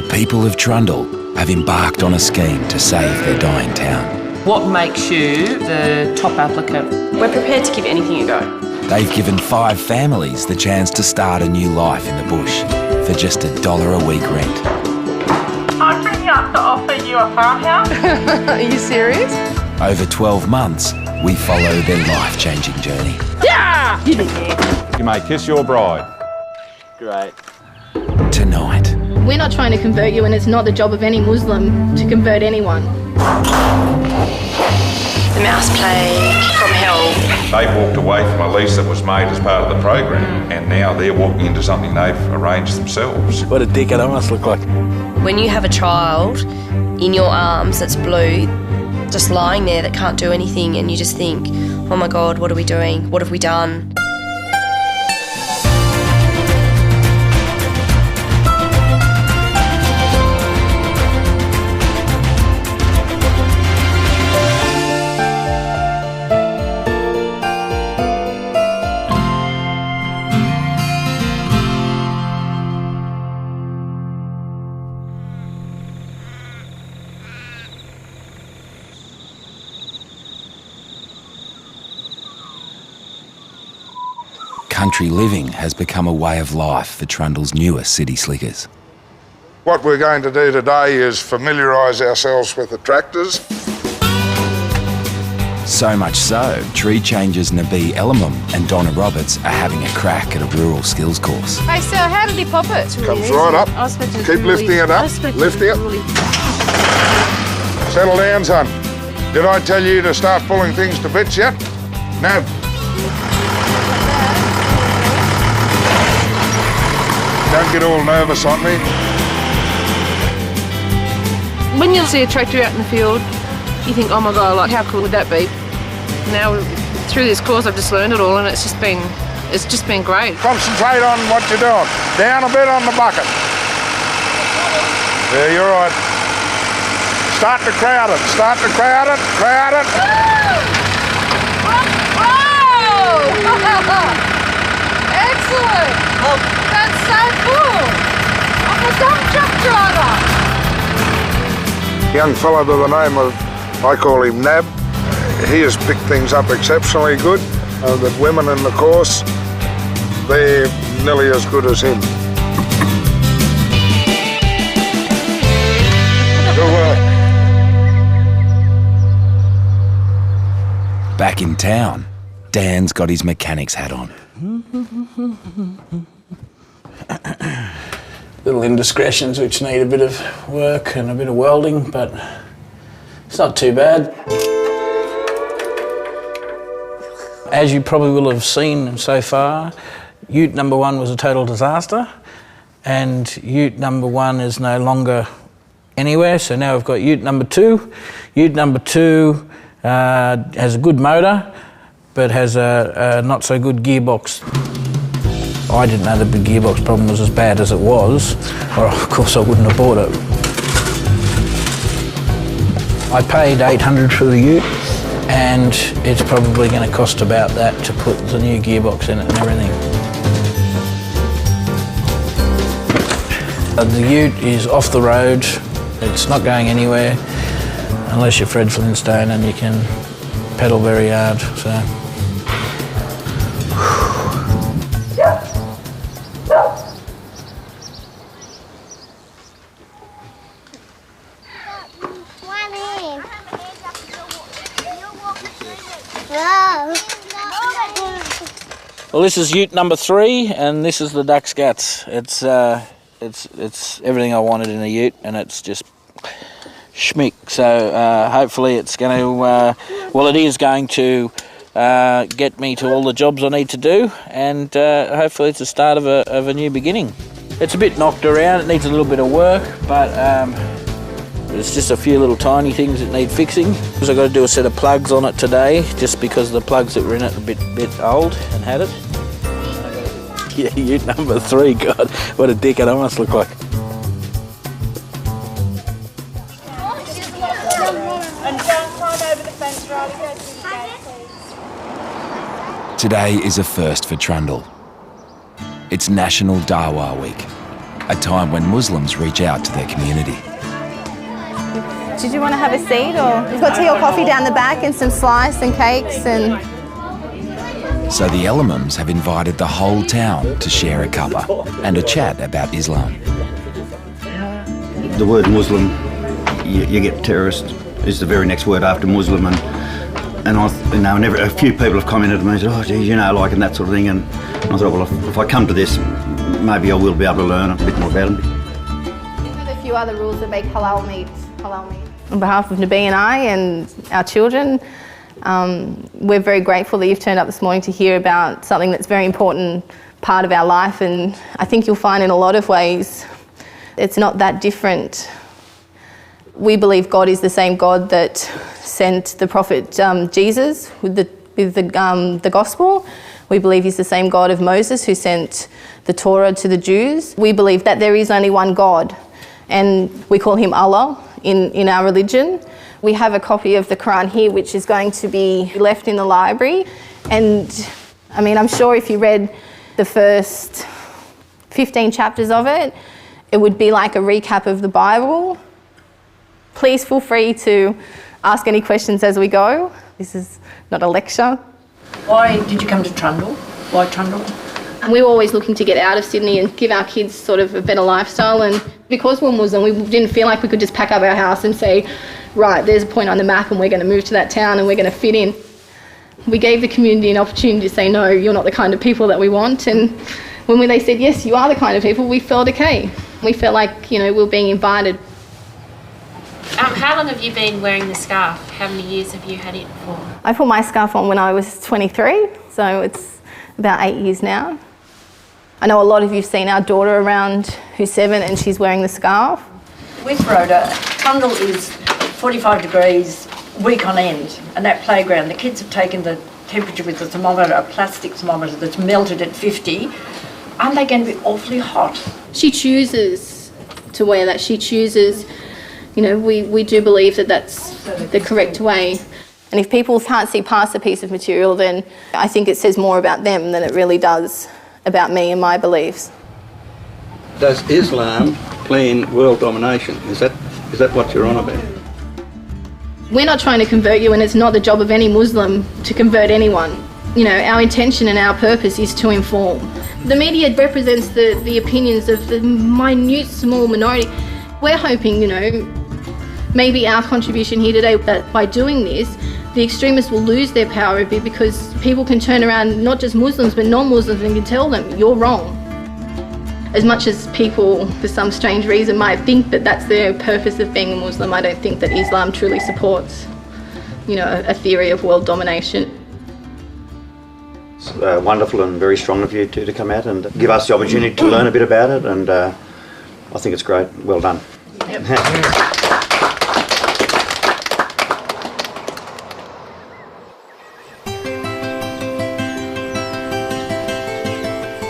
The people of Trundle have embarked on a scheme to save their dying town. What makes you the top applicant? We're prepared to give anything a go. They've given 5 families the chance to start a new life in the bush for just $1 a week rent. I'm ringing up to offer you a farmhouse. Are you serious? Over 12 months, we follow their life-changing journey. Yeah! You may kiss your bride. Great. Tonight, We're not trying to convert you, and it's not the job of any Muslim to convert anyone. The mouse plague from hell. They walked away from a lease that was made as part of the program, and now they're walking into something they've arranged themselves. What a dickhead I must look like. When you have a child in your arms that's blue, just lying there that can't do anything, and you just think, oh my God, what are we doing? What have we done? country living has become a way of life for Trundle's newest city slickers. What we're going to do today is familiarise ourselves with the tractors. So much so, Tree Change's Nabi Elamum and Donna Roberts are having a crack at a rural skills course. Hey, so how did he pop it? Comes right up. Keep lifting it up. Lifting it. Settle down, son. Did I tell you to start pulling things to bits yet? No. Don't get all nervous on me. When you see a tractor out in the field, you think, oh my God, like how cool would that be? Now, through this course, I've just learned it all, and it's just been great. Concentrate on what you're doing. Down a bit on the bucket. Yeah, you're right. Start to crowd it. Start to crowd it. Crowd it. Whoa! Excellent! That's so cool! I'm a dumb truck driver! Young fella by the name of, I call him Nab. He has picked things up exceptionally good. The women in the course, they're nearly as good as him. Good work. Back in town, Dan's got his mechanic's hat on. Little indiscretions which need a bit of work and a bit of welding, but it's not too bad. As you probably will have seen so far, ute number 1 was a total disaster, and ute number 1 is no longer anywhere, so now we've got ute number 2. Ute number 2 has a good motor, but has a not so good gearbox. I didn't know the big gearbox problem was as bad as it was, or of course I wouldn't have bought it. I paid $800 for the ute, and it's probably going to cost about that to put the new gearbox in it and everything. The ute is off the road, it's not going anywhere, unless you're Fred Flintstone and you can pedal very hard, so. Well, this is ute number 3, and this is the duck's guts. It's everything I wanted in a ute, and it's just schmick. So hopefully it's going to, well, it is going to get me to all the jobs I need to do, and hopefully it's the start of a new beginning. It's a bit knocked around. It needs a little bit of work, but there's just a few little tiny things that need fixing. Because I've got to do a set of plugs on it today, just because the plugs that were in it are a bit old and had it. Yeah, ute number 3, God, what a dickhead I must look like. Today is a first for Trundle. It's National Dawa Week, a time when Muslims reach out to their community. Did you want to have a seat, or we've got tea or coffee down the back and some slice and cakes and... So the Elamums have invited the whole town to share a cuppa and a chat about Islam. The word Muslim, you get terrorist, is the very next word after Muslim, and a few people have commented to me and said, oh geez, and that sort of thing, and I thought, well, if I come to this, maybe I will be able to learn a bit more about them. There's a few other rules that make halal meat. On behalf of Nabi and I and our children, we're very grateful that you've turned up this morning to hear about something that's a very important part of our life, and I think you'll find in a lot of ways it's not that different. We believe God is the same God that sent the prophet Jesus with the gospel. We believe he's the same God of Moses who sent the Torah to the Jews. We believe that there is only one God, and we call him Allah in our religion. We have a copy of the Quran here, which is going to be left in the library. And I mean, I'm sure if you read the first 15 chapters of it, it would be like a recap of the Bible. Please feel free to ask any questions as we go. This is not a lecture. Why did you come to Trundle? Why Trundle? And we were always looking to get out of Sydney and give our kids sort of a better lifestyle, and because we're Muslim, we didn't feel like we could just pack up our house and say, right, there's a point on the map and we're going to move to that town and we're going to fit in. We gave the community an opportunity to say, no, you're not the kind of people that we want, and when they said, yes, you are the kind of people, we felt okay. We felt like, we were being invited. How long have you been wearing the scarf? How many years have you had it for? I put my scarf on when I was 23, so it's about 8 years now. I know a lot of you have seen our daughter around who's 7 and she's wearing the scarf. With Rhoda, Trundle is 45 degrees week on end, and that playground, the kids have taken the temperature with a thermometer, a plastic thermometer that's melted at 50. Aren't they going to be awfully hot? She chooses to wear that. She chooses, we do believe that that's the correct way. And if people can't see past a piece of material, then I think it says more about them than it really does about me and my beliefs. Does Islam plan world domination? Is that what you're on about? We're not trying to convert you, and it's not the job of any Muslim to convert anyone. Our intention and our purpose is to inform. The media represents the opinions of the minute, small minority. We're hoping, maybe our contribution here today, that by doing this, the extremists will lose their power a bit, because people can turn around, not just Muslims, but non-Muslims, and can tell them, you're wrong. As much as people, for some strange reason, might think that that's the purpose of being a Muslim, I don't think that Islam truly supports, a theory of world domination. It's wonderful and very strong of you two to come out and give us the opportunity to learn a bit about it, and I think it's great. Well done. Yep.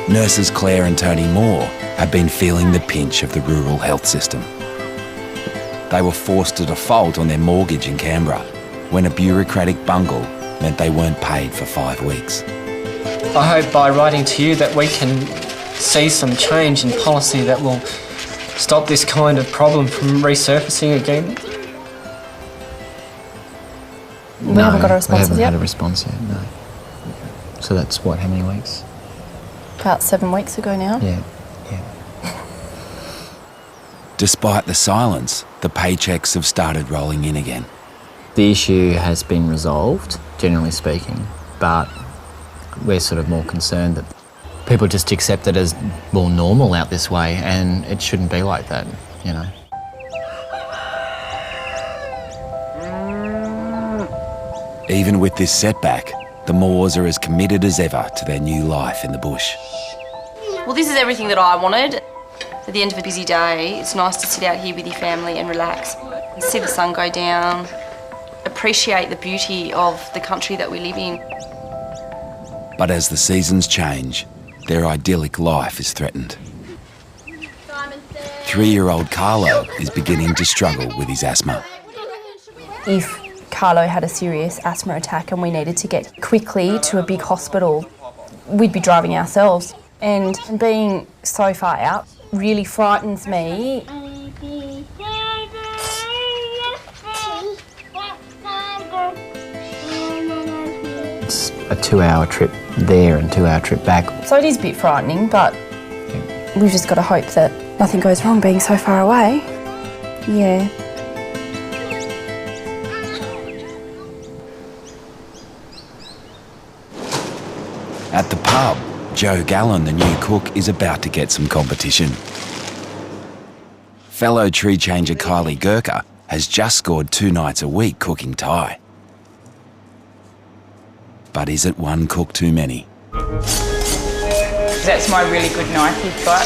Nurses Claire and Tony Moore have been feeling the pinch of the rural health system. They were forced to default on their mortgage in Canberra when a bureaucratic bungle meant they weren't paid for 5 weeks. I hope by writing to you that we can see some change in policy that will stop this kind of problem from resurfacing again. We haven't got a response yet? We haven't had a response yet, no. So that's how many weeks? About 7 weeks ago now. Yeah. Despite the silence, the paychecks have started rolling in again. The issue has been resolved, generally speaking, but we're sort of more concerned that people just accept it as more normal out this way, and it shouldn't be like that, Even with this setback, the Moores are as committed as ever to their new life in the bush. Well, this is everything that I wanted. At the end of a busy day, it's nice to sit out here with your family and relax, see the sun go down, appreciate the beauty of the country that we live in. But as the seasons change, their idyllic life is threatened. 3-year-old Carlo is beginning to struggle with his asthma. If Carlo had a serious asthma attack and we needed to get quickly to a big hospital, we'd be driving ourselves. And being so far out, really frightens me. It's a 2-hour trip there and 2-hour trip back. So it is a bit frightening, but we've just got to hope that nothing goes wrong being so far away. Yeah. At the pub, Joe Gallen, the new cook, is about to get some competition. Fellow tree changer Kylie Gurkha has just scored 2 nights a week cooking Thai. But is it one cook too many? That's my really good knife you've got.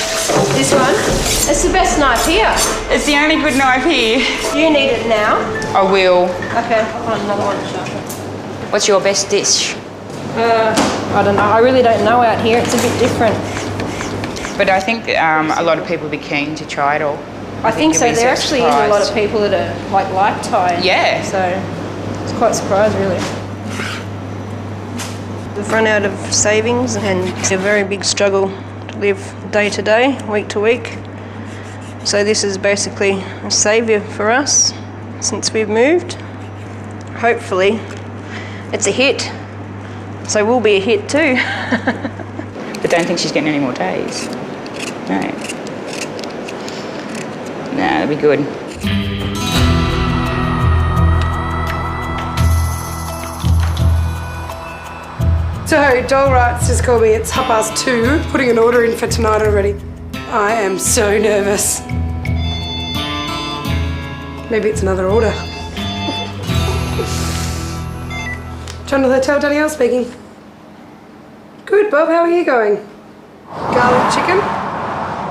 This one? It's the best knife here. It's the only good knife here. You need it now. I will. Okay, I'll find another one. What's your best dish? I don't know. I really don't know out here. It's a bit different. But I think a lot of people will be keen to try it all. I think so. you'll be There actually is a lot of surprised. people that are like Thai. Yeah. So it's quite surprised, really. We've run out of savings and it's a very big struggle to live day to day, week to week. So this is basically a saviour for us since we've moved. Hopefully it's a hit. So we'll be a hit too. But don't think she's getting any more days. No. No, that'll be good. So Dole Wrights just called me. It's 2:30, putting an order in for tonight already. I am so nervous. Maybe it's another order. Trundle Hotel, Danielle speaking. Good, Bob, how are you going? Garlic chicken?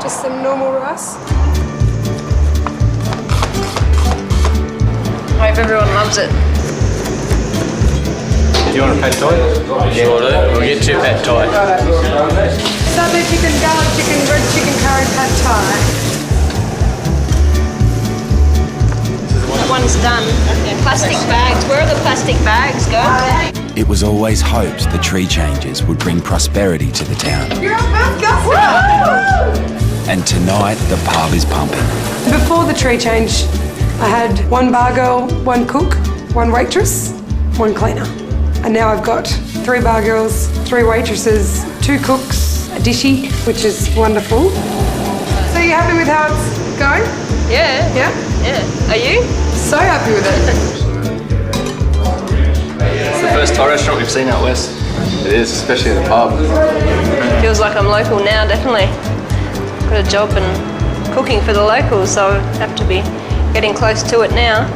Just some normal rice? I hope everyone loves it. Do you want a pad thai? Sure do. We'll get 2 pad thai. Sunday chicken, garlic chicken, red chicken curry, pad thai. That one's done. Plastic bags. Where are the plastic bags, go? It was always hoped the tree changes would bring prosperity to the town. You're our first customer! And tonight, the pub is pumping. Before the tree change, I had 1 bar girl, 1 cook, 1 waitress, 1 cleaner. And now I've got 3 bar girls, 3 waitresses, 2 cooks, a dishy, which is wonderful. So you happy with how it's going? Yeah. Yeah? Yeah. Are you? So happy with it. It's the first Thai restaurant we've seen out west. It is, especially at the pub. Feels like I'm local now, definitely. Got a job and cooking for the locals, so I have to be getting close to it now.